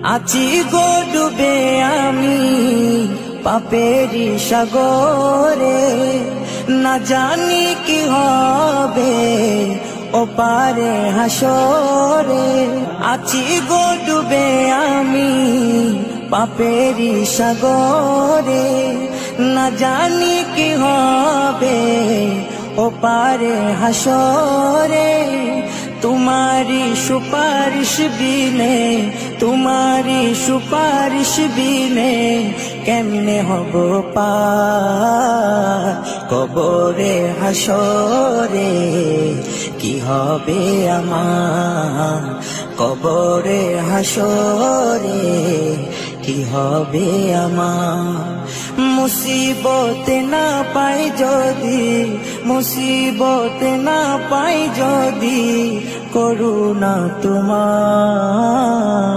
আছি গো ডুবে আমি পাপেরি সাগরে, না জানি কি হবে ওপারে হাসরে। আছি গো ডুবে আমি পাপেরি সাগরে, না জানি কি হবে ওপারে হাসরে। तुम्हारी सुपारिश बिने, तुम्हारी सुपारिश बिने केमने हबो पार कबरे हासरे। कि हबे आमार कबरे हासरे, कि हबे आमार। मुसीबते ना पाई जदि, मुसीबते ना पाई जदि करुणा तुम्हार।